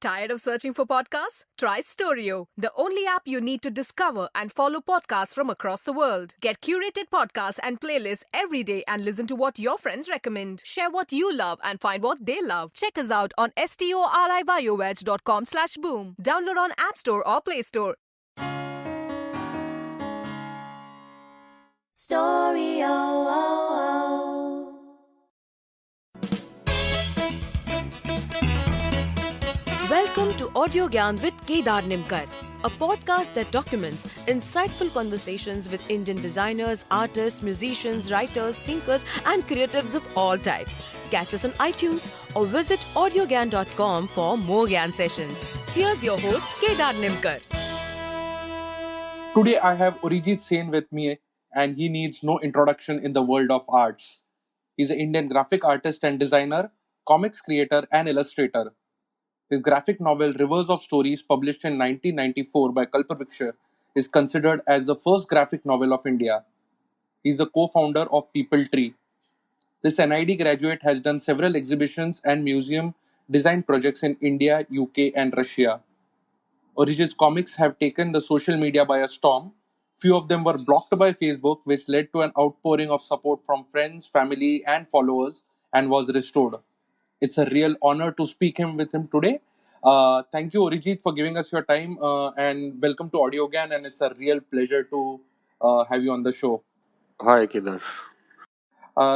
Tired of searching for podcasts? Try Storio, the only app you need to discover and follow podcasts from across the world. Get curated podcasts and playlists every day and listen to what your friends recommend. Share what you love and find what they love. Check us out on storivoyage.com/boom. Download on App Store or Play Store. Story. Welcome to Audio Gyan with Kedar Nimkar, a podcast that documents insightful conversations with Indian designers, artists, musicians, writers, thinkers, and creatives of all types. Catch us on iTunes or visit audiogyan.com for more Gyan sessions. Here's your host, Kedar Nimkar. Today I have Orijit Sen with me, and he needs no introduction in the world of arts. He's an Indian graphic artist and designer, comics creator, and illustrator. His graphic novel Rivers of Stories, published in 1994 by Kalpavriksha, is considered as the first graphic novel of India. He's the co-founder of People Tree. This NID graduate has done several exhibitions and museum design projects in India, UK, and Russia. Orijit's comics have taken the social media by a storm. Few of them were blocked by Facebook, which led to an outpouring of support from friends, family, and followers, and was restored. It's a real honor to speak with him today. Thank you, Orijit, for giving us your time, and welcome to Audiogan. And it's a real pleasure to have you on the show. Hi, Kedar.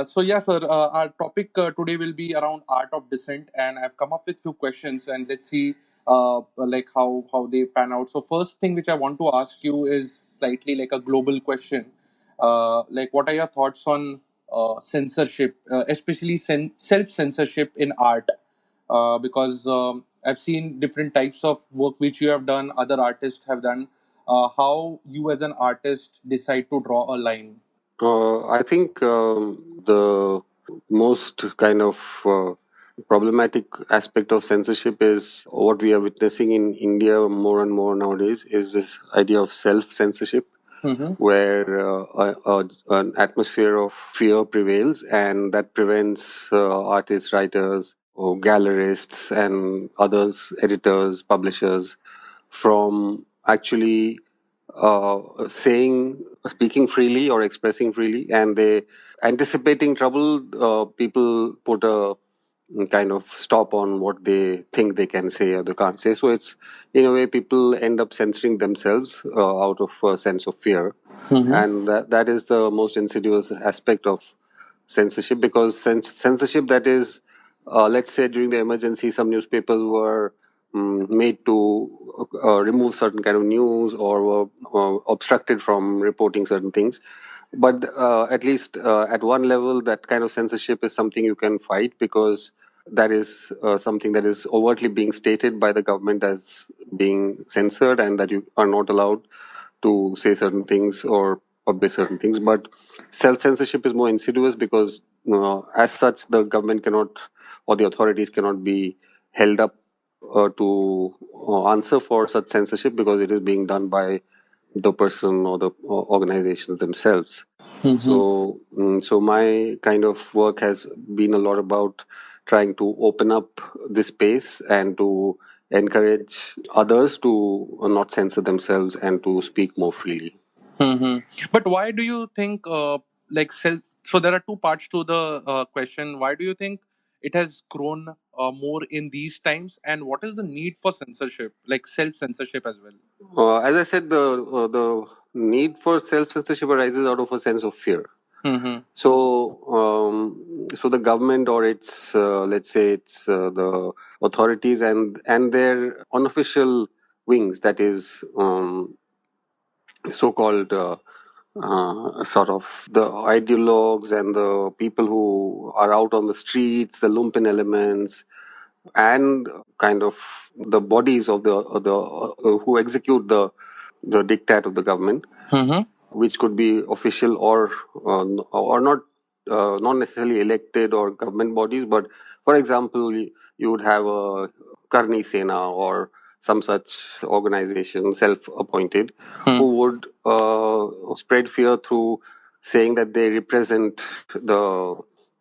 Sir, our topic today will be around art of dissent, and I've come up with few questions, and let's see, like how they pan out. So, first thing which I want to ask you is slightly like a global question. Like, what are your thoughts on censorship, especially self censorship in art? Because I've seen different types of work which you have done, other artists have done. How you as an artist decide to draw a line? I think the most kind of problematic aspect of censorship is what we are witnessing in India more and more nowadays is this idea of self-censorship, Mm-hmm. where an atmosphere of fear prevails, and that prevents artists, writers, or gallerists, and others, editors, publishers, from actually speaking freely or expressing freely, and they anticipating trouble. People put a kind of stop on what they think they can say or they can't say. So it's in a way people end up censoring themselves out of a sense of fear, Mm-hmm. and that is the most insidious aspect of censorship, because censorship that is, let's say during the emergency, some newspapers were made to remove certain kind of news, or were obstructed from reporting certain things. But at least at one level, that kind of censorship is something you can fight, because that is something that is overtly being stated by the government as being censored, and that you are not allowed to say certain things or publish certain things. But self censorship is more insidious, because as such, the government cannot, or the authorities cannot be held up to answer for such censorship, because it is being done by the person or the organizations themselves. Mm-hmm. So my kind of work has been a lot about trying to open up this space and to encourage others to not censor themselves and to speak more freely. Hmm. But why do you think, like self? So there are two parts to the question. Why do you think it has grown more in these times, and what is the need for censorship, like self censorship as well? As I said, the need for self censorship arises out of a sense of fear. Mm-hmm. So the government, or its let's say it's the authorities and their unofficial wings, that is so-called sort of the ideologues and the people who are out on the streets, the lumpen elements, and kind of the bodies of the who execute the diktat of the government, Mm-hmm. which could be official or not necessarily elected or government bodies. But for example, you would have a Karni Sena or some such organization, self-appointed, who would spread fear through saying that they represent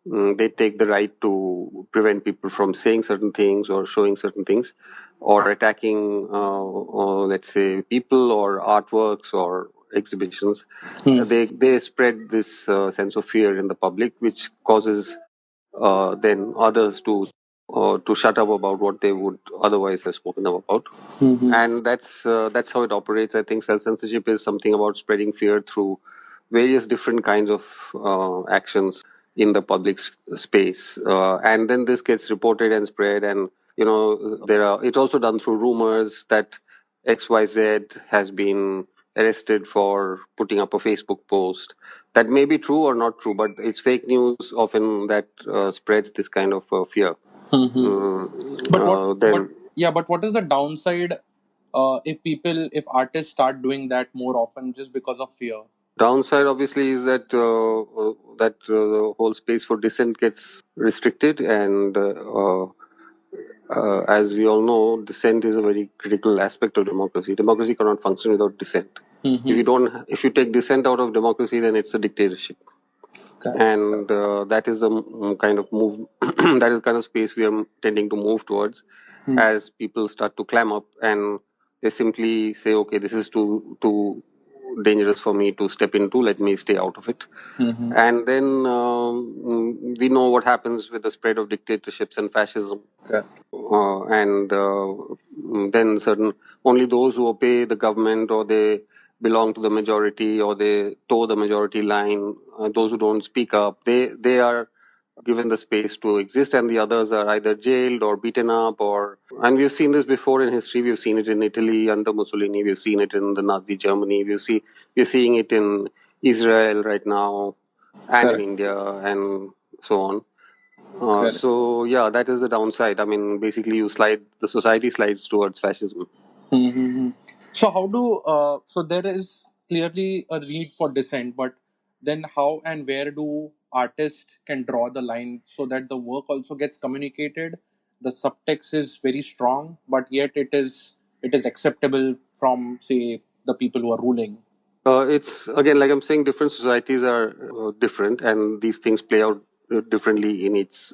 they take the right to prevent people from saying certain things or showing certain things. or attacking, let's say, people or artworks or exhibitions. They spread this sense of fear in the public, which causes then others to shut up about what they would otherwise have spoken about. And that's how it operates. I think self censorship is something about spreading fear through various different kinds of actions in the public space, and then this gets reported and spread, and there are it's also done through rumors that XYZ has been arrested for putting up a Facebook post. That may be true or not true, but it's fake news often that spreads this kind of fear. But what is the downside if artists start doing that more often just because of fear? Downside, obviously, is that the whole space for dissent gets restricted, and as we all know, dissent is a very critical aspect of democracy. Democracy cannot function without dissent. If you take dissent out of democracy, then it's a dictatorship. And that is the kind of move that is the kind of space we are tending to move towards as people start to clam up and they simply say, okay, this is too dangerous for me to step into, let me stay out of it. And then we know what happens with the spread of dictatorships and fascism. And then only those who obey the government, or they belong to the majority, or they toe the majority line, those who don't speak up, they are given the space to exist, and the others are either jailed or beaten up. And we've seen this before in history. We've seen it in Italy under Mussolini. We've seen it in the Nazi Germany. We're seeing it in Israel right now, and in India, and so on. So yeah, that is the downside. I mean, basically, the society slides towards fascism. So so there is clearly a need for dissent, but then how and where do artists can draw the line so that the work also gets communicated? The subtext is very strong, but yet it is acceptable from, say, the people who are ruling. It's again, like I'm saying, different societies are different, and these things play out differently in each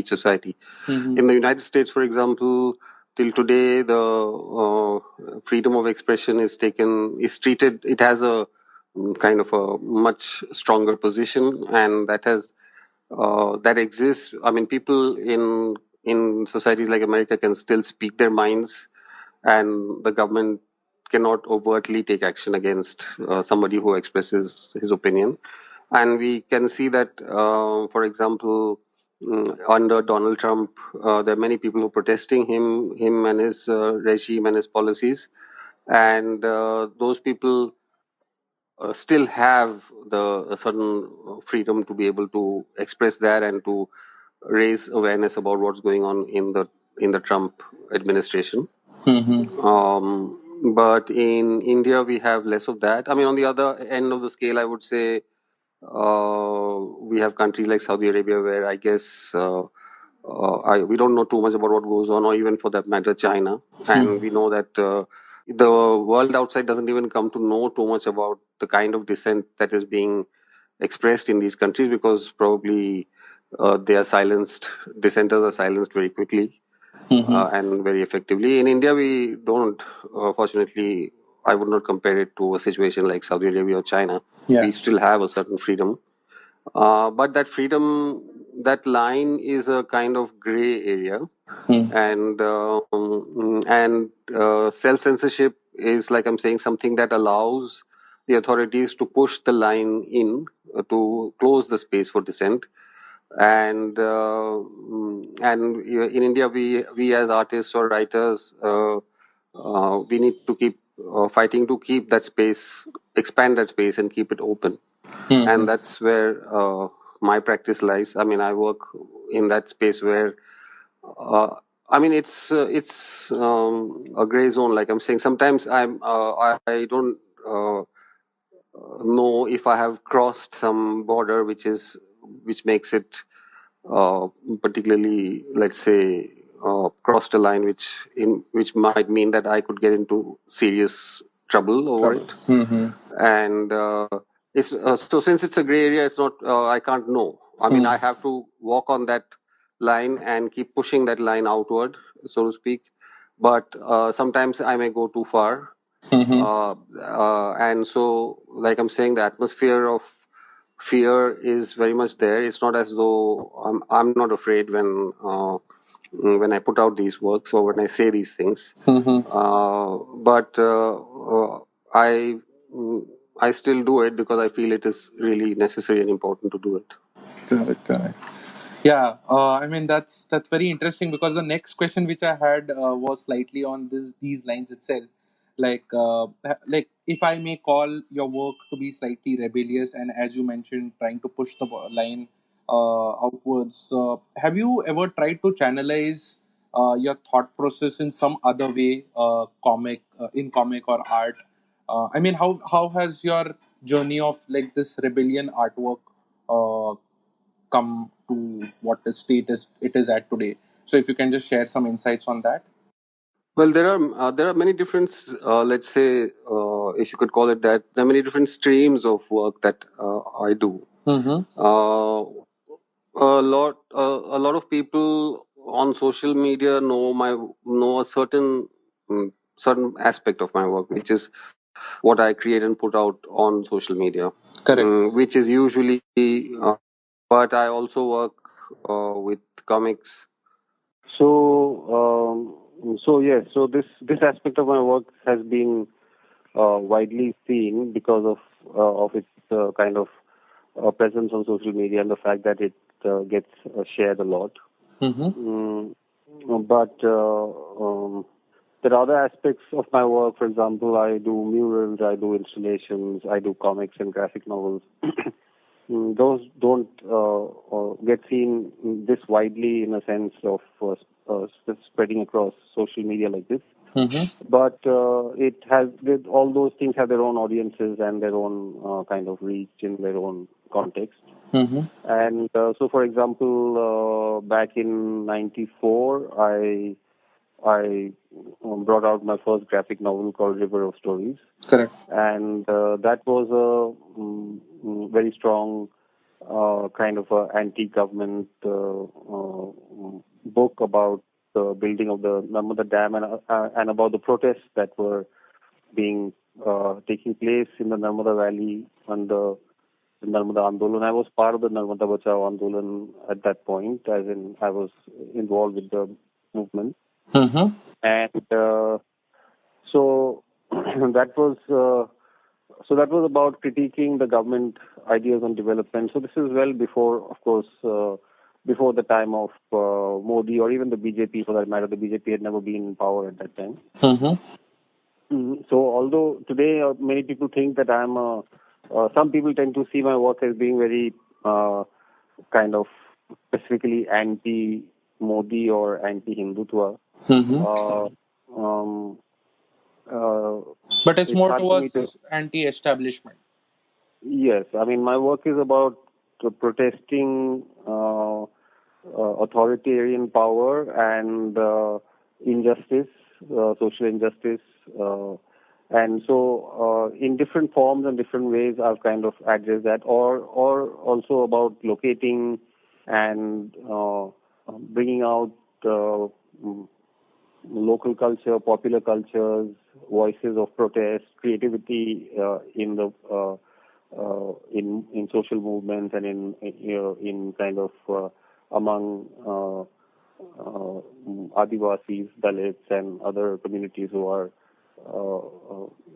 society. In the United States, for example, till today, the freedom of expression is treated. It has a kind of a much stronger position, and that exists. I mean, people in societies like America can still speak their minds, and the government cannot overtly take action against somebody who expresses his opinion. And we can see that, for example, under Donald Trump, there are many people who are protesting him and his regime and his policies, and those people still have a certain freedom to be able to express that and to raise awareness about what's going on in the Trump administration. But in India, we have less of that. I mean, on the other end of the scale, I would say we have countries like Saudi Arabia, where I guess we don't know too much about what goes on, or even for that matter, China. And we know that the world outside doesn't even come to know too much about the kind of dissent that is being expressed in these countries, because probably they are silenced. Dissenters are silenced very quickly. And very effectively. In India, we don't, fortunately, I would not compare it to a situation like Saudi Arabia or China. We still have a certain freedom. But that freedom, that line is a kind of gray area. And self censorship is, like I'm saying, something that allows the authorities to push the line in, to close the space for dissent. And in India, we as artists or writers, we need to keep fighting to keep that space, expand that space, and keep it open. And that's where my practice lies. I mean, I work in that space where I mean, it's a gray zone. Like I'm saying, sometimes I don't know if I have crossed some border, which makes it particularly, let's say, crossed a line which might mean that I could get into serious trouble over it. And it's so, since it's a gray area, it's not, I can't know. I mean, I have to walk on that line and keep pushing that line outward, so to speak. but sometimes I may go too far. And so, like I'm saying, the atmosphere of fear is very much there. It's not as though I'm not afraid when I put out these works or when I say these things. But I mm, I still do it because I feel it is really necessary and important to do it. Correct, correct. Yeah, I mean that's very interesting because the next question which I had was slightly on these lines itself. Like if I may call your work to be slightly rebellious, and as you mentioned, trying to push the line outwards. Have you ever tried to channelize your thought process in some other way, in comic or art? I mean, how has your journey of like this rebellion artwork uh, come to what the state is it is at today. So if you can just share some insights on that. Well, there are many different, let's say, if you could call it that. There are many different streams of work that I do. Mm-hmm. A lot of people on social media know a certain aspect of my work, which is what I create and put out on social media, Correct. which is usually. But I also work with comics. So yes, so this aspect of my work has been widely seen because of its kind of presence on social media and the fact that it gets shared a lot. Mm-hmm. But there are other aspects of my work. For example, I do murals, I do installations, I do comics and graphic novels. Those don't get seen this widely in a sense of spreading across social media like this. Mm-hmm. But all those things have their own audiences and their own kind of reach in their own context. Mm-hmm. And so, for example, back in '94, I brought out my first graphic novel called River of Stories, Correct. and that was a very strong kind of a anti-government book about the building of the Narmada Dam and about the protests that were being taking place in the Narmada Valley under the Narmada Andolan. I was part of the Narmada Bachao Andolan at that point, as in I was involved with the movement, Mm-hmm. and so that was. So that was about critiquing the government ideas on development. So this is well before, of course, before the time of Modi or even the BJP for that matter. The BJP had never been in power at that time. Mm-hmm. So although today many people think that some people tend to see my work as being very kind of specifically anti-Modi or anti-Hindutva. Mm-hmm. Uh, um, uh, But it's it's more hard for me to. towards anti-establishment. Yes, I mean my work is about protesting authoritarian power and injustice, social injustice, and so in different forms and different ways I've kind of addressed that, or also about locating and bringing out mm, local culture, popular cultures, voices of protest, creativity in social movements and in kind of among Adivasis, Dalits, and other communities who are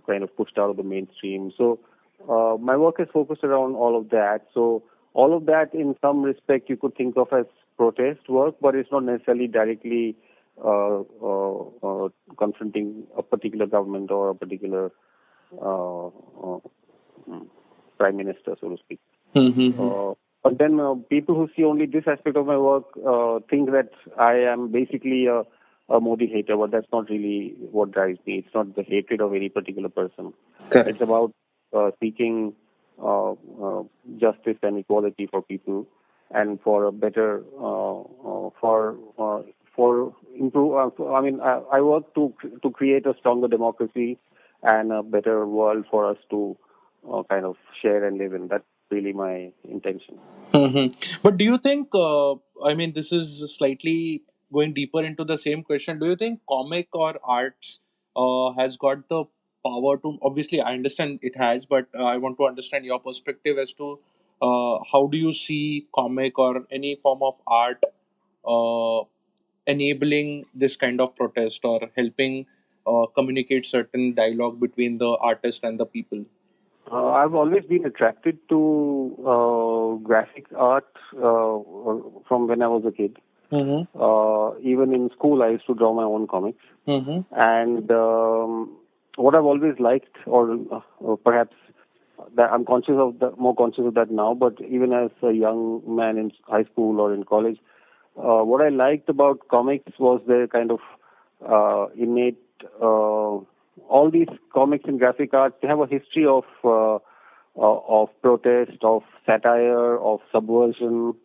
kind of pushed out of the mainstream. So my work is focused around all of that. So all of that, in some respect, you could think of as protest work, but it's not necessarily directly confronting a particular government or a particular mm, prime minister, so to speak. Mm-hmm. But then people who see only this aspect of my work think that I am basically a Modi hater, but that's not really what drives me. It's not the hatred of any particular person. Correct. It's about seeking justice and equality for people and for a better for improve. I mean, I work to create a stronger democracy and a better world for us to kind of share and live in. That's really my intention. Mm-hmm. But do you think? I mean, this is slightly going deeper into the same question, do you think comic or arts has got the power to? Obviously, I understand it has, but I want to understand your perspective as to how do you see comic or any form of art uh, enabling this kind of protest or helping communicate certain dialogue between the artist and the people? I've always been attracted to graphic art from when I was a kid. Even in school, I used to draw my own comics. And what I've always liked, or perhaps that I'm more conscious of that now, but even as a young man in high school or in college, what I liked about comics was their kind of innate. All these comics and graphic arts, they have a history of protest, of satire, of subversion,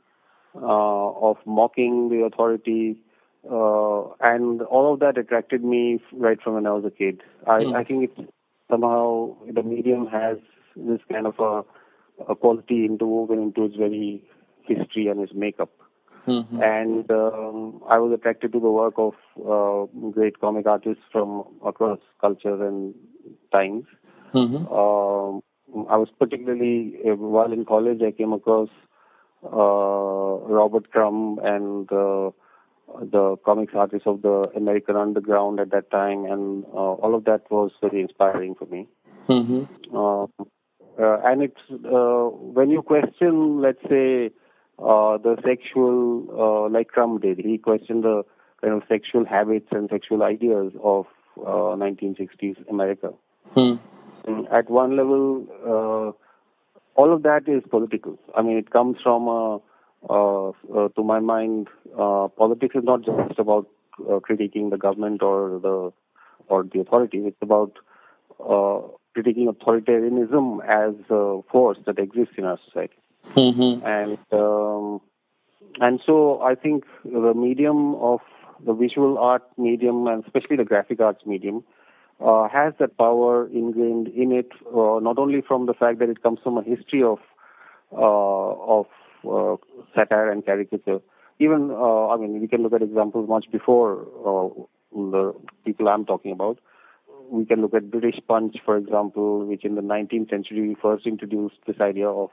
of mocking the authority, and all of that attracted me right from when I was a kid. I think it's somehow the medium has this kind of a quality interwoven into its very history and its makeup. And I was attracted to the work of great comic artists from across cultures and times. I was particularly, while in college, I came across Robert Crumb and the comics artists of the American Underground at that time, and all of that was very inspiring for me. And it's when you question, let's say, the sexual, like Crumb did, he questioned the kind of sexual habits and sexual ideas of 1960s America. At one level, all of that is political. I mean, it comes from, to my mind, politics is not just about critiquing the government or the authority. It's about critiquing authoritarianism as a force that exists in our society. And so I think the medium of the visual art medium, and especially the graphic arts medium, has that power ingrained in it, not only from the fact that it comes from a history of satire and caricature. Even, I mean, we can look at examples much before the people I'm talking about. We can look at British Punch, for example, which in the 19th century first introduced this idea of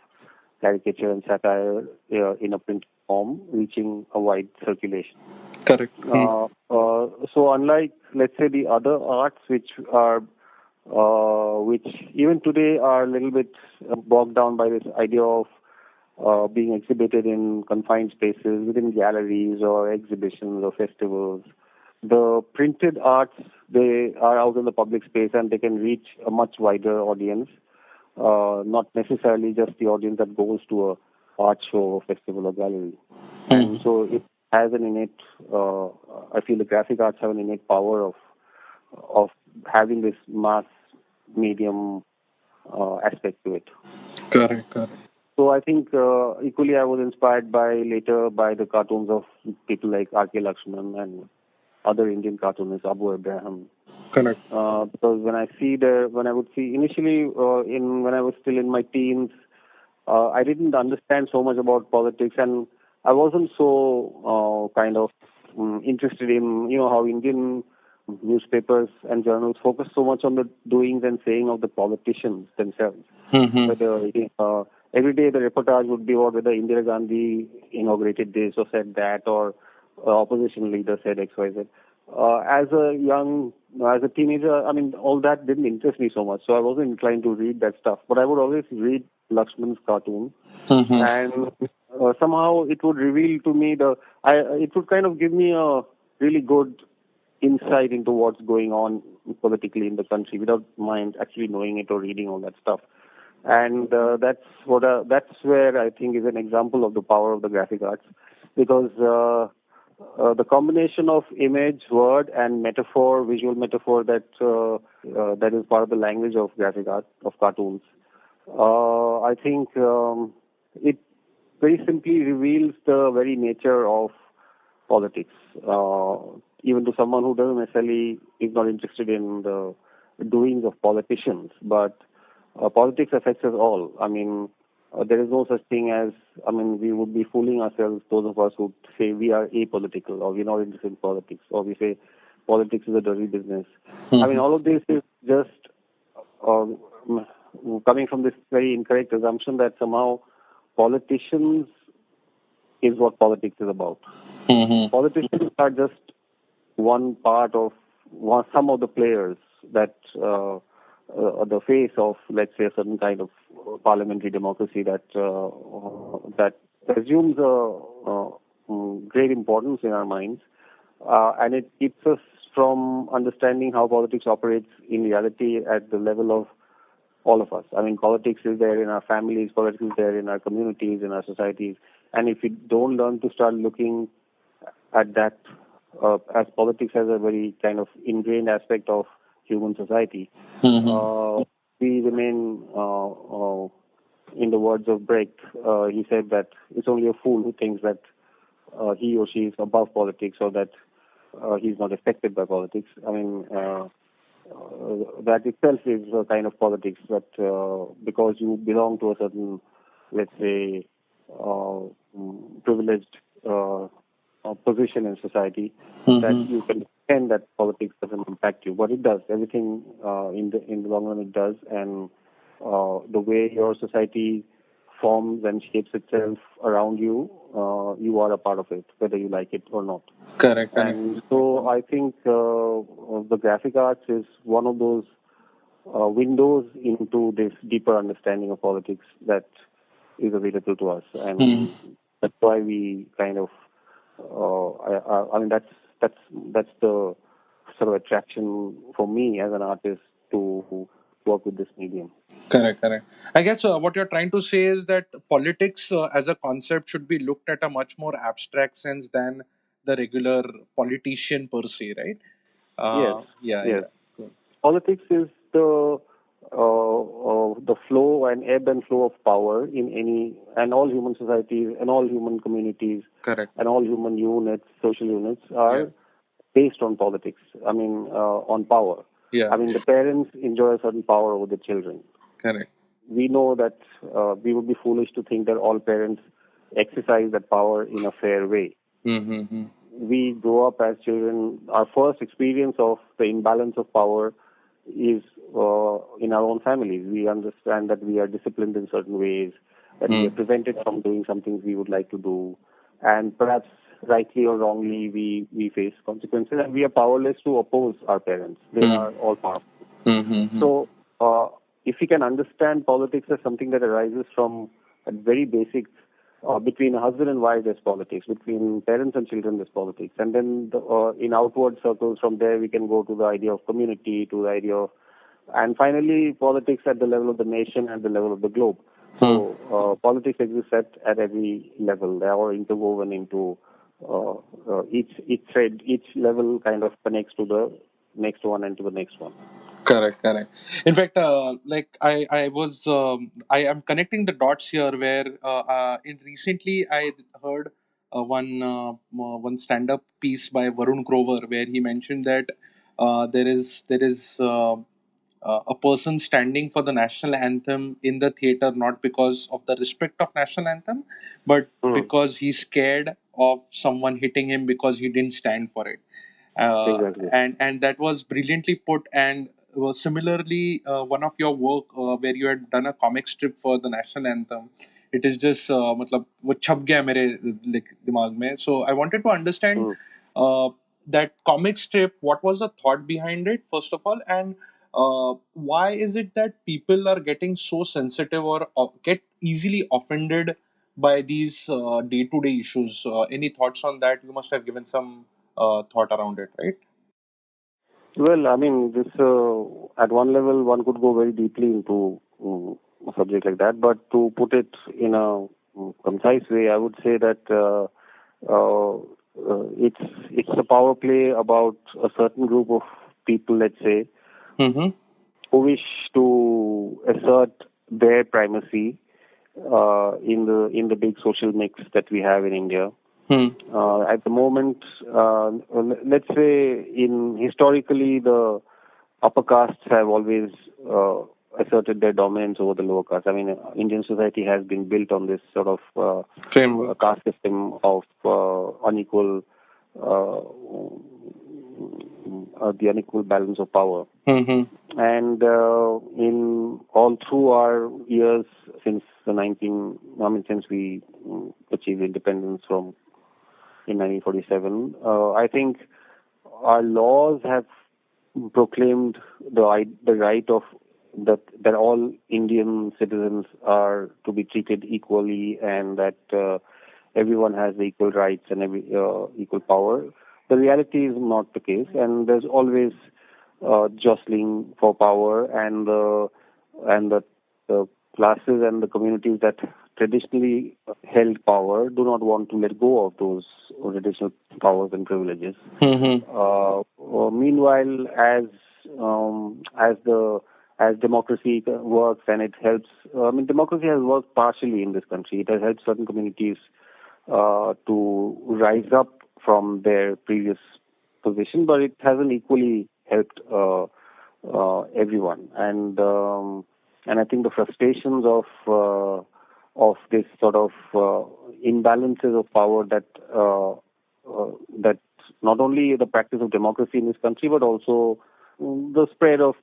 caricature and satire in a print form, reaching a wide circulation. Correct. So unlike, let's say, the other arts, which even today are a little bit bogged down by this idea of being exhibited in confined spaces within galleries or exhibitions or festivals, the printed arts, they are out in the public space and they can reach a much wider audience, not necessarily just the audience that goes to a art show or festival or gallery. And so it has an innate, I feel the graphic arts have an innate power of having this mass medium aspect to it. Correct. So I think equally I was inspired later by the cartoons of people like R.K. Lakshman and other Indian cartoonists, Abu Abraham. Correct. Because when I would see initially when I was still in my teens, I didn't understand so much about politics, and I wasn't so kind of interested in how Indian newspapers and journals focus so much on the doings and saying of the politicians themselves. Whether every day the reportage would be about whether Indira Gandhi inaugurated this or said that, or opposition leader said X, Y, Z. As a teenager, I mean, all that didn't interest me so much, so I wasn't inclined to read that stuff. But I would always read Lakshman's cartoon, and somehow it would reveal to me it would kind of give me a really good insight into what's going on politically in the country without mind actually knowing it or reading all that stuff. And that's where I think is an example of the power of the graphic arts, because the combination of image, word, and metaphor, visual metaphor that is part of the language of graphic art, of cartoons. I think it very simply reveals the very nature of politics, even to someone who doesn't necessarily is not interested in the doings of politicians. But politics affects us all. I mean, there is no such thing as, I mean, we would be fooling ourselves, those of us who say we are apolitical or we're not interested in politics, or we say politics is a dirty business. I mean, all of this is just uh, coming from this very incorrect assumption that somehow politicians is what politics is about. Politicians are just one part of some of the players that the face of, let's say, a certain kind of parliamentary democracy that assumes great importance in our minds, and it keeps us from understanding how politics operates in reality at the level of all of us. I mean, politics is there in our families, politics is there in our communities, in our societies, and if we don't learn to start looking at that as politics as a very kind of ingrained aspect of human society, we remain, in the words of Brecht, he said that it's only a fool who thinks that he or she is above politics, or that he's not affected by politics. I mean, that itself is a kind of politics, that because you belong to a certain, let's say, privileged position in society, that you can pretend that politics doesn't impact you, but it does. Everything in the long run it does, and the way your society forms and shapes itself around you, you are a part of it, whether you like it or not. Correct. And so I think the graphic arts is one of those windows into this deeper understanding of politics that is available to us, and that's why we kind of, I mean, that's the sort of attraction for me as an artist to work with this medium. Correct. I guess what you're trying to say is that politics as a concept should be looked at a much more abstract sense than the regular politician per se, right? Yes. Yeah. Cool. Politics is the flow and ebb and flow of power in any and all human societies and all human communities. Correct. And all human units, social units, are based on politics. I mean, on power. Yeah. I mean, the parents enjoy a certain power over the children. Correct. We know that we would be foolish to think that all parents exercise that power in a fair way. We grow up as children. Our first experience of the imbalance of power is in our own families. We understand that we are disciplined in certain ways, that we are prevented from doing some things we would like to do, and perhaps rightly or wrongly we face consequences, and we are powerless to oppose our parents. They are all powerful. So if we can understand politics as something that arises from a very basic, between a husband and wife there's politics, between parents and children there's politics, and then in outward circles from there we can go to the idea of community, to the idea of, and finally politics at the level of the nation, at the level of the globe. So politics exists at every level. They are interwoven into each thread, each level kind of connects to the next one and to the next one. Correct. In fact, like I am connecting the dots here, where in recently I heard one stand-up piece by Varun Grover, where he mentioned that there is a person standing for the national anthem in the theater, not because of the respect of national anthem, but because he's scared of someone hitting him because he didn't stand for it. Exactly. And that was brilliantly put. And was similarly one of your work where you had done a comic strip for the national anthem. It is just मतलब वो छप गया मेरे like दिमाग में. So I wanted to understand that comic strip. What was the thought behind it, first of all, and why is it that people are getting so sensitive or get easily offended by these day-to-day issues? Any thoughts on that? You must have given some thought around it, right? Well, I mean, this at one level one could go very deeply into a subject like that, but to put it in a concise way, I would say that it's a power play about a certain group of people, let's say, who wish to assert their primacy in the big social mix that we have in India. At the moment, let's say historically the upper castes have always asserted their dominance over the lower caste. I mean, Indian society has been built on this sort of Framework. caste system of unequal, the unequal balance of power. Mm-hmm. And in all through our years since since we achieved independence in 1947, I think our laws have proclaimed the right of that all Indian citizens are to be treated equally, and that everyone has equal rights and equal power. The reality is not the case, and there's always jostling for power, and the classes and the communities that traditionally held power do not want to let go of those traditional powers and privileges. Mm-hmm. Meanwhile, as democracy works and it helps, democracy has worked partially in this country. It has helped certain communities to rise up from their previous position, but it hasn't equally helped everyone. And I think the frustrations of this sort of imbalances of power that not only the practice of democracy in this country, but also the spread of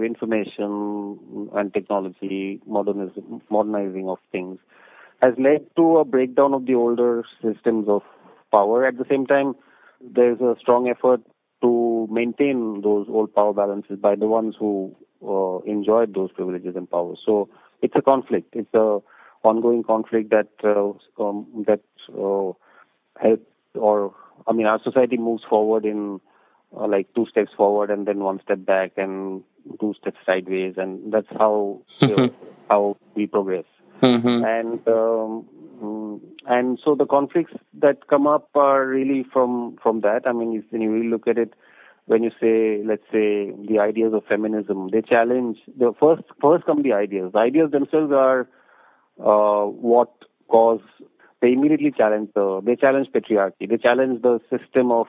information and technology, modernizing of things, has led to a breakdown of the older systems of power. At the same time, there's a strong effort to maintain those old power balances by the ones who enjoyed those privileges and powers. So it's a conflict. It's a ongoing conflict that helps, our society moves forward in like 2 steps forward and then 1 step back and 2 steps sideways, and that's how how we progress. And so the conflicts that come up are really from that. I mean, when you really look at it, when you say, let's say, the ideas of feminism, they challenge the first come the ideas. The ideas themselves are what cause. They immediately challenge patriarchy. They challenge the system of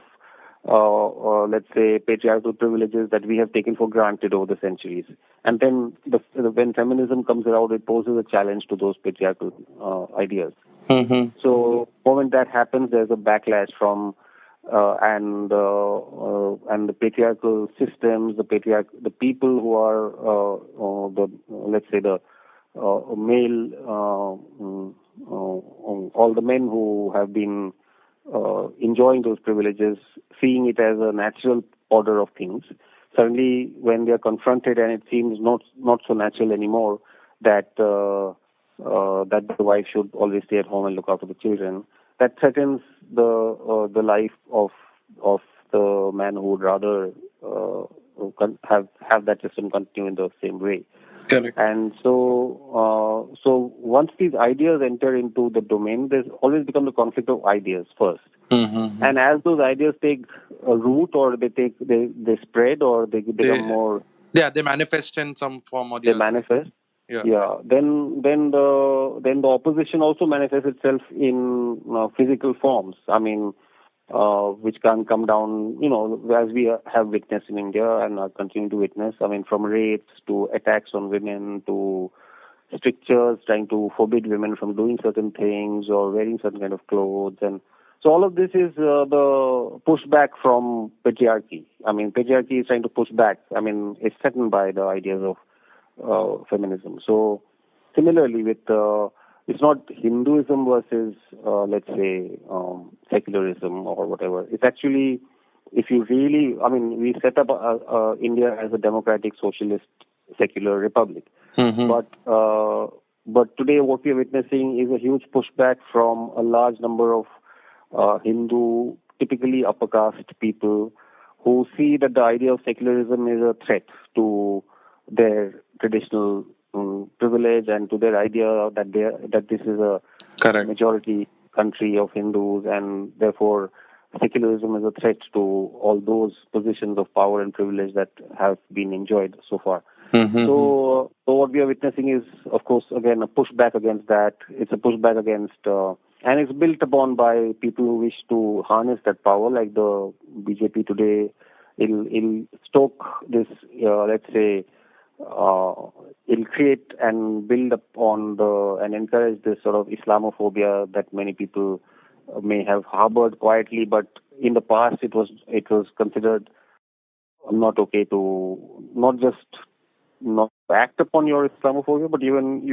let's say, patriarchal privileges that we have taken for granted over the centuries. And then when feminism comes around, it poses a challenge to those patriarchal ideas. Mm-hmm. So the moment that happens, there's a backlash from and the patriarchal systems, the people who are the male, all the men who have been enjoying those privileges, seeing it as a natural order of things. Suddenly, when they are confronted and it seems not so natural anymore that that the wife should always stay at home and look after the children, that threatens the life of the man who would rather have that system continue in the same way. Correct. And so once these ideas enter into the domain, there's always become the conflict of ideas first. Mm-hmm. And as those ideas take a root, or they spread, or they become more. Yeah, they manifest in some form or the They other. manifest. Yeah. Then the opposition also manifests itself in physical forms. I mean, which can come down, as we have witnessed in India and are continuing to witness. I mean, from rapes to attacks on women to strictures trying to forbid women from doing certain things or wearing certain kind of clothes. And so all of this is the pushback from patriarchy. I mean, patriarchy is trying to push back. I mean, it's threatened by the ideas of feminism. So similarly with it's not Hinduism versus, let's say, secularism or whatever. It's actually, if you really, we set up India as a democratic, socialist, secular republic. Mm-hmm. But today what we are witnessing is a huge pushback from a large number of Hindu, typically upper caste people, who see that the idea of secularism is a threat to their traditional privilege and to their idea that this is a Correct. majority country of Hindus, and therefore secularism is a threat to all those positions of power and privilege that have been enjoyed so far. Mm-hmm. So what we are witnessing is, of course, again, a pushback against that. It's a pushback against, and it's built upon by people who wish to harness that power, like the BJP today. It'll stoke this, let's say, it'll create and build upon and encourage this sort of Islamophobia that many people may have harbored quietly, but in the past it was considered not okay to not just not act upon your Islamophobia, but even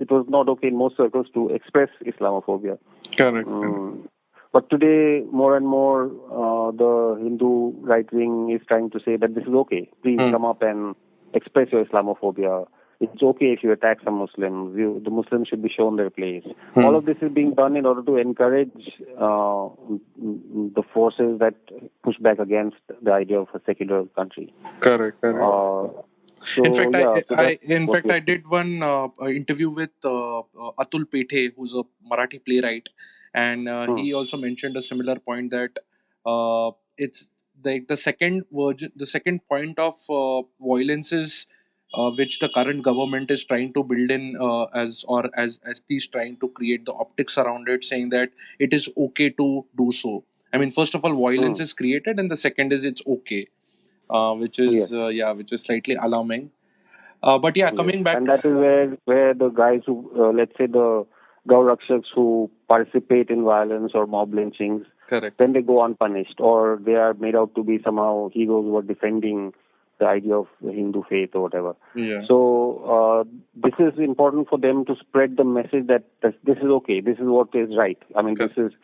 it was not okay in most circles to express Islamophobia. Correct. But today, more and more, the Hindu right wing is trying to say that this is okay. Please come up and express your Islamophobia. It's okay if you attack some Muslims. The Muslims should be shown their place. All of this is being done in order to encourage the forces that push back against the idea of a secular country. Correct. So, in fact, I did one interview with Atul Pethe, who's a Marathi playwright, and he also mentioned a similar point that it's the second point of violence is which the current government is trying to build in as he's trying to create the optics around it, saying that it is okay to do so. I mean, first of all, violence is created, and the second is it's okay. Which is slightly alarming. But coming back, and that is where the guys who, let's say the Gaurakshaks who participate in violence or mob lynchings, correct, then they go unpunished, or they are made out to be somehow heroes who are defending the idea of the Hindu faith or whatever. Yeah. So this is important for them to spread the message that this is okay, this is what is right. I mean, correct. this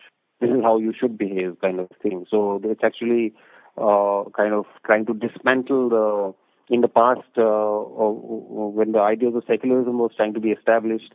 is how you should behave, kind of thing. So it's actually kind of trying to dismantle in the past, when the ideas of secularism was trying to be established,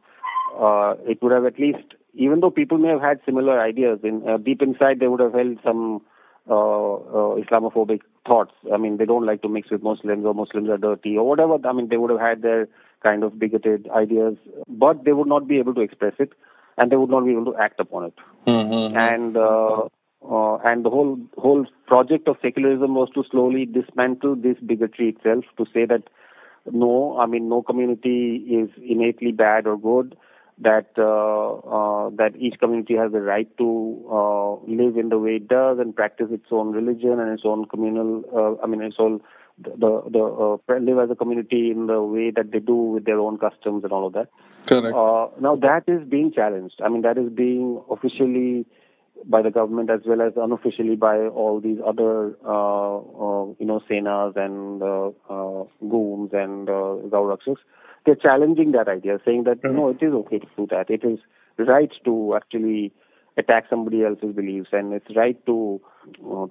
it would have at least, even though people may have had similar ideas, deep inside they would have held some Islamophobic thoughts. I mean, they don't like to mix with Muslims, or Muslims are dirty, or whatever. I mean, they would have had their kind of bigoted ideas, but they would not be able to express it, and they would not be able to act upon it. And the whole project of secularism was to slowly dismantle this bigotry itself, to say that no community is innately bad or good, that each community has the right to live in the way it does and practice its own religion and its own communal, live as a community in the way that they do with their own customs and all of that. Correct. Now that is being challenged. I mean, that is being officially by the government as well as unofficially by all these other, senas and goons and Gaurakshaks. They're challenging that idea, saying that no, it is okay to do that. It is right to actually attack somebody else's beliefs, and it's right to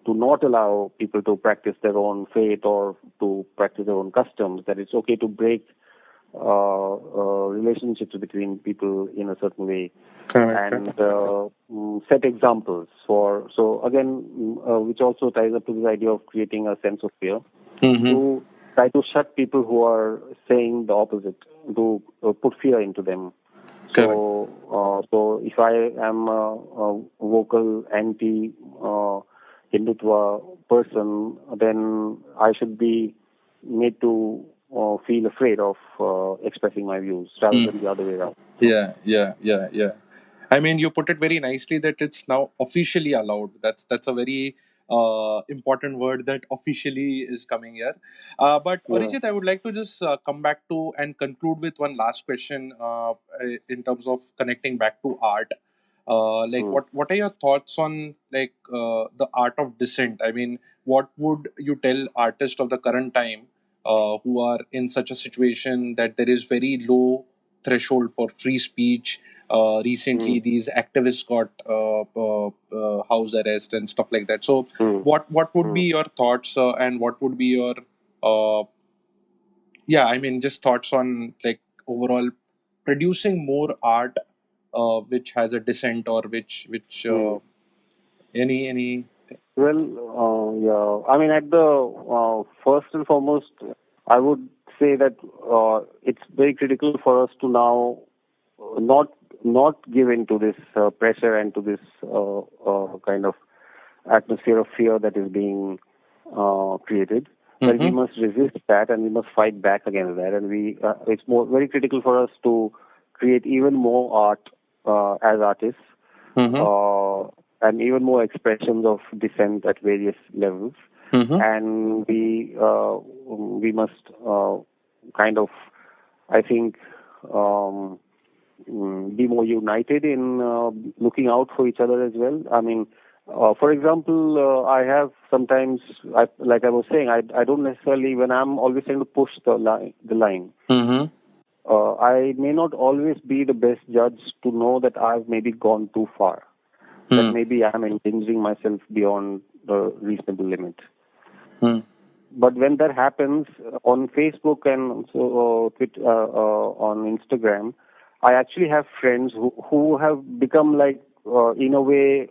not allow people to practice their own faith or to practice their own customs. That it's okay to break relationships between people in a certain way. Correct. And set examples for. So again, which also ties up to this idea of creating a sense of fear, to try to shut people who are saying the opposite, to put fear into them. So, if I am a vocal anti-Hindutva person, then I should be made to feel afraid of expressing my views rather than the other way around. Yeah. I mean, you put it very nicely that it's now officially allowed. That's a very important word, that officially is coming here. But Orijit, I would like to just come back to and conclude with one last question in terms of connecting back to art. What are your thoughts on the art of dissent? I mean, what would you tell artists of the current time who are in such a situation that there is very low threshold for free speech? Recently, these activists got house arrest and stuff like that. So, what would be your thoughts and what would be your just thoughts on overall producing more art which has a dissent, or which any. Well, I mean, at the first and foremost, I would say that it's very critical for us to now not give in to this pressure and to this kind of atmosphere of fear that is being created. But we must resist that, and we must fight back against that. And it's very critical for us to create even more art as artists, and even more expressions of dissent at various levels. And we must kind of, I think, be more united in looking out for each other as well. I mean, for example, I have sometimes, like I was saying, I don't necessarily, when I'm always trying to push the line, I may not always be the best judge to know that I've maybe gone too far, that maybe I'm endangering myself beyond the reasonable limit. But when that happens on Facebook and Twitter, on Instagram, I actually have friends who have become like, in a way,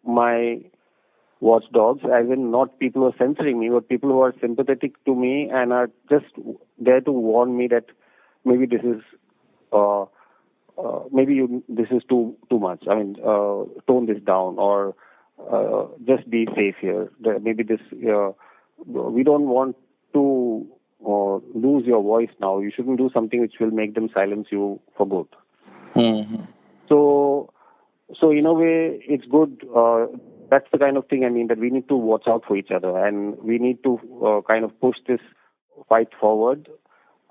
my watchdogs, as in not people who are censoring me, but people who are sympathetic to me and are just there to warn me that maybe this is this is too much. I mean, tone this down, or just be safe here. Maybe this we don't want to lose your voice now. You shouldn't do something which will make them silence you for good. So in a way, it's good. That's the kind of thing, I mean, that we need to watch out for each other, and we need to kind of push this fight forward.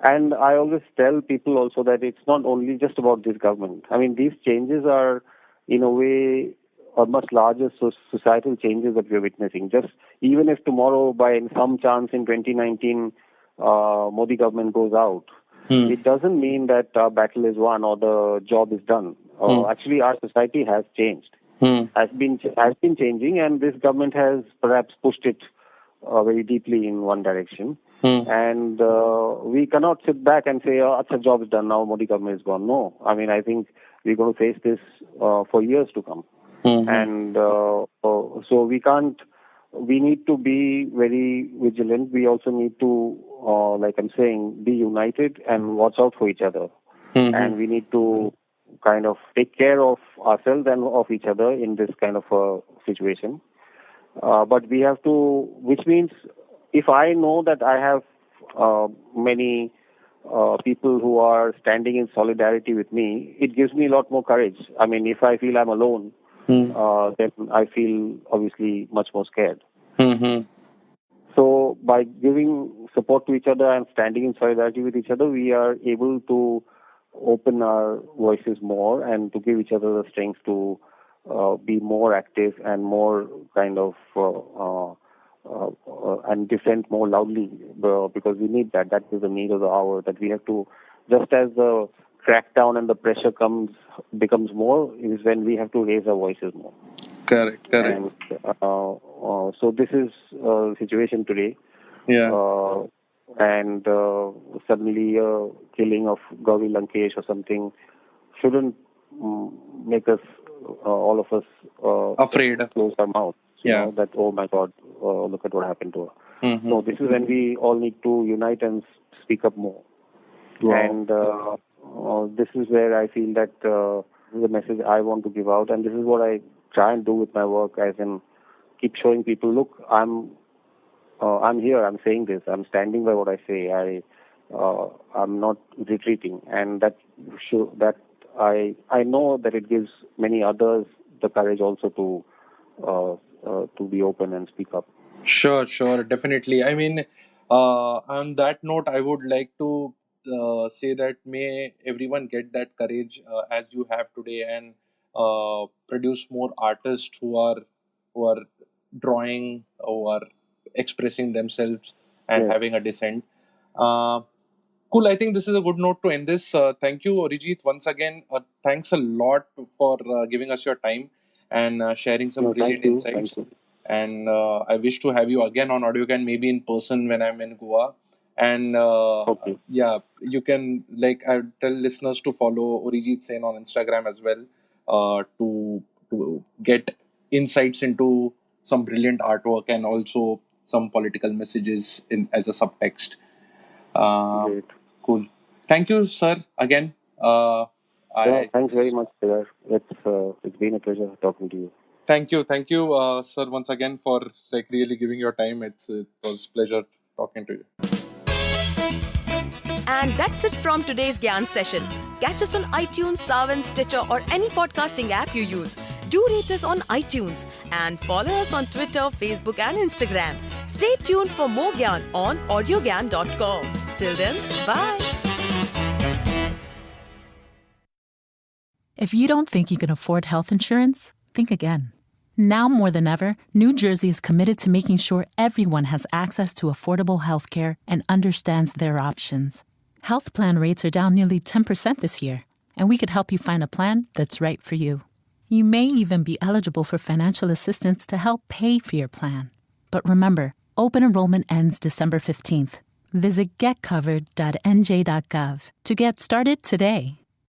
And I always tell people also that it's not only just about this government. I mean, these changes are, in a way, a much larger societal changes that we're witnessing. Just even if tomorrow, by some chance in 2019, Modi government goes out, it doesn't mean that our battle is won or the job is done. Actually, our society has changed, has been changing, and this government has perhaps pushed it very deeply in one direction. And we cannot sit back and say, "Oh, the job is done now. Modi government is gone." No, I mean, I think we're going to face this for years to come. And so we can't. We need to be very vigilant. We also need to, like I'm saying, be united and watch out for each other. And we need to kind of take care of ourselves and of each other in this kind of a situation. But we have to, which means if I know that I have many people who are standing in solidarity with me, it gives me a lot more courage. I mean, if I feel I'm alone, then I feel obviously much more scared. So by giving support to each other and standing in solidarity with each other, we are able to open our voices more and to give each other the strength to be more active and more kind of and dissent more loudly, because we need that. That is the need of the hour, that we have to, just as the crackdown and the pressure becomes more, is when we have to raise our voices more. Correct. And, so this is the situation today. And suddenly killing of Gauri Lankesh or something shouldn't make us, all of us, afraid, close our mouths. You know, that, oh my God, look at what happened to her. No, this is when we all need to unite and speak up more. And this is where I feel that this is the message I want to give out, and this is what I try and do with my work, as in keep showing people, look, I'm here, I'm saying this, I'm standing by what I say, I'm not retreating, and that I know that it gives many others the courage also to be open and speak up. Sure, definitely. I mean, on that note, I would like to say that may everyone get that courage as you have today, and produce more artists who are drawing, who are expressing themselves and having a dissent. Cool. I think this is a good note to end this. Thank you, Orijit, once again. Thanks a lot for giving us your time and sharing some brilliant insights. And I wish to have you again on AudioGAN, maybe in person when I'm in Goa. And you can, like, I tell listeners to follow Orijit Sen on Instagram as well, to get insights into some brilliant artwork and also some political messages as a subtext. Great. Cool. Thank you, sir, again. Thanks very much, sir. It's been a pleasure talking to you. Thank you, sir, once again for really giving your time. It was a pleasure talking to you. And that's it from today's Gyan session. Catch us on iTunes, Saavn, Stitcher, or any podcasting app you use. Do rate us on iTunes and follow us on Twitter, Facebook, and Instagram. Stay tuned for more Gyan on AudioGAN.com. Till then, bye. If you don't think you can afford health insurance, think again. Now more than ever, New Jersey is committed to making sure everyone has access to affordable health care and understands their options. Health plan rates are down nearly 10% this year, and we could help you find a plan that's right for you. You may even be eligible for financial assistance to help pay for your plan. But remember, open enrollment ends December 15th. Visit getcovered.nj.gov to get started today.